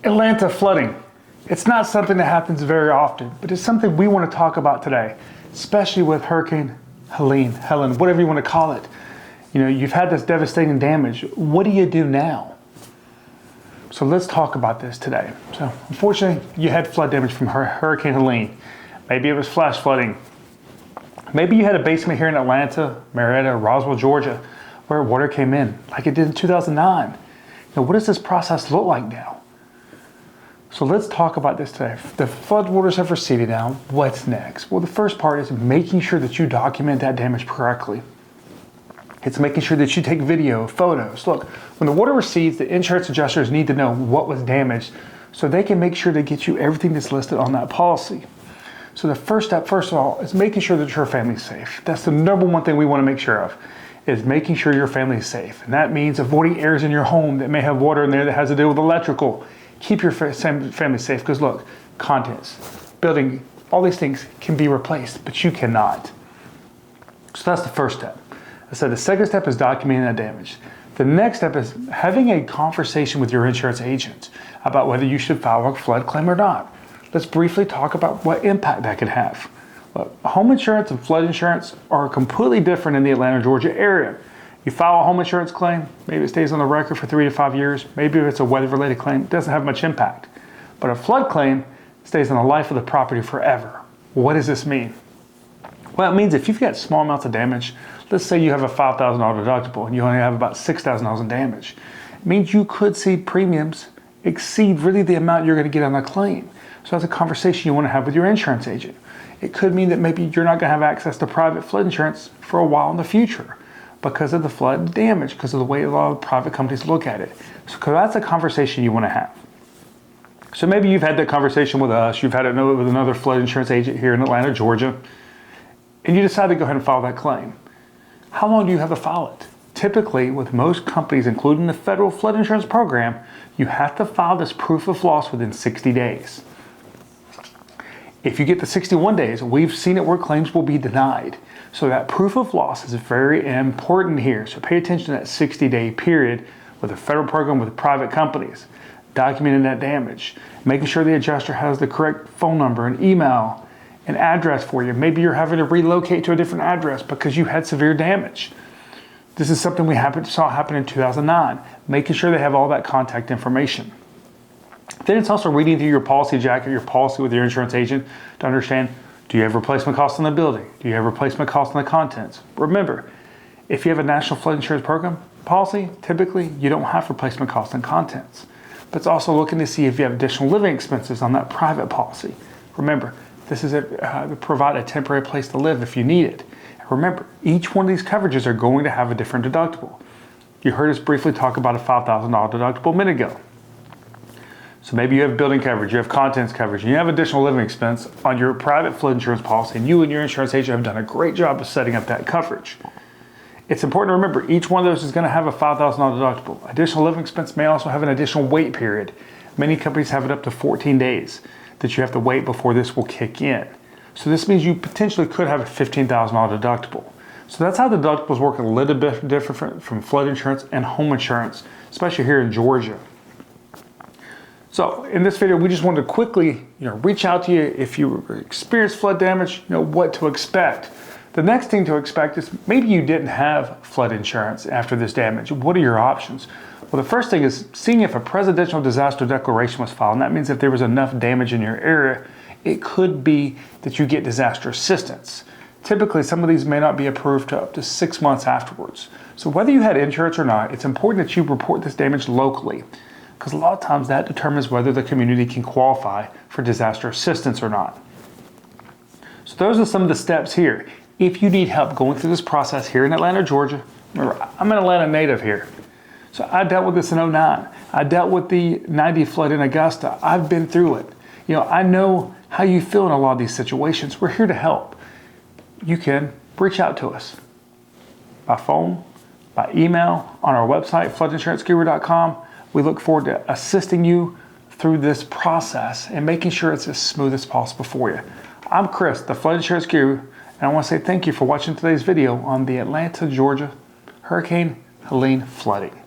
Atlanta flooding. It's not something that happens very often, but it's something we want to talk about today, especially with Hurricane Helene, whatever you want to call it. You know, you've had this devastating damage. What do you do now? So let's talk about this today. So unfortunately, you had flood damage from Hurricane Helene. Maybe it was flash flooding. Maybe you had a basement here in Atlanta, Marietta, Roswell, Georgia, where water came in, like it did in 2009. Now, what does this process look like now? So let's talk about this today. The floodwaters have receded now. What's next? Well, the first part is making sure that you document that damage correctly. It's making sure that you take video, photos. Look, when the water recedes, the insurance adjusters need to know what was damaged so they can make sure to get you everything that's listed on that policy. So the first step, first of all, is making sure that your family's safe. That's the number one thing we want to make sure of, is making sure your family is safe. And that means avoiding areas in your home that may have water in there that has to do with electrical. Keep your family safe, because look, contents, building, all these things can be replaced, but you cannot. So that's the first step. I said the second step is documenting that damage. The next step is having a conversation with your insurance agent about whether you should file a flood claim or not. Let's briefly talk about what impact that could have. Look, home insurance and flood insurance are completely different in the Atlanta, Georgia area. You file a home insurance claim, maybe it stays on the record for 3 to 5 years. Maybe if it's a weather-related claim, it doesn't have much impact. But a flood claim stays on the life of the property forever. What does this mean? Well, it means if you've got small amounts of damage, let's say you have a $5,000 deductible and you only have about $6,000 in damage, it means you could see premiums exceed really the amount you're going to get on a claim. So that's a conversation you want to have with your insurance agent. It could mean that maybe you're not going to have access to private flood insurance for a while in the future, because of the flood damage, because of the way a lot of private companies look at it. So that's a conversation you want to have. So maybe you've had that conversation with us, you've had it with another flood insurance agent here in Atlanta, Georgia, and you decide to go ahead and file that claim. How long do you have to file it? Typically, with most companies, including the federal flood insurance program, you have to file this proof of loss within 60 days. If you get to 61 days, we've seen it where claims will be denied. So that proof of loss is very important here. So pay attention to that 60-day period with a federal program with private companies, documenting that damage, making sure the adjuster has the correct phone number and email and address for you. Maybe you're having to relocate to a different address because you had severe damage. This is something we saw happen in 2009, making sure they have all that contact information. Then it's also reading through your policy jacket, your policy with your insurance agent to understand, do you have replacement costs on the building? Do you have replacement costs on the contents? Remember, if you have a national flood insurance program policy, typically you don't have replacement costs on contents. But it's also looking to see if you have additional living expenses on that private policy. Remember, this is to provide a temporary place to live if you need it. And remember, each one of these coverages are going to have a different deductible. You heard us briefly talk about a $5,000 deductible a minute ago. So maybe you have building coverage, you have contents coverage, and you have additional living expense on your private flood insurance policy, and you and your insurance agent have done a great job of setting up that coverage. It's important to remember each one of those is going to have a $5,000 deductible. Additional living expense may also have an additional wait period. Many companies have it up to 14 days that you have to wait before this will kick in. So this means you potentially could have a $15,000 deductible. So that's how the deductibles work a little bit different from flood insurance and home insurance, especially here in Georgia. So in this video, we just wanted to quickly, reach out to you if you experienced flood damage, what to expect. The next thing to expect is maybe you didn't have flood insurance after this damage. What are your options? Well, the first thing is seeing if a presidential disaster declaration was filed. And that means if there was enough damage in your area, it could be that you get disaster assistance. Typically, some of these may not be approved to up to 6 months afterwards. So whether you had insurance or not, it's important that you report this damage locally, because a lot of times that determines whether the community can qualify for disaster assistance or not. So those are some of the steps here. If you need help going through this process here in Atlanta, Georgia, remember, I'm an Atlanta native here. So I dealt with this in 2009. I dealt with the 90 flood in Augusta. I've been through it. I know how you feel in a lot of these situations. We're here to help. You can reach out to us by phone, by email, on our website, floodinsuranceguru.com. We look forward to assisting you through this process and making sure it's as smooth as possible for you. I'm Chris, the Flood Insurance Guru, and I want to say thank you for watching today's video on the Atlanta, Georgia Hurricane Helene flooding.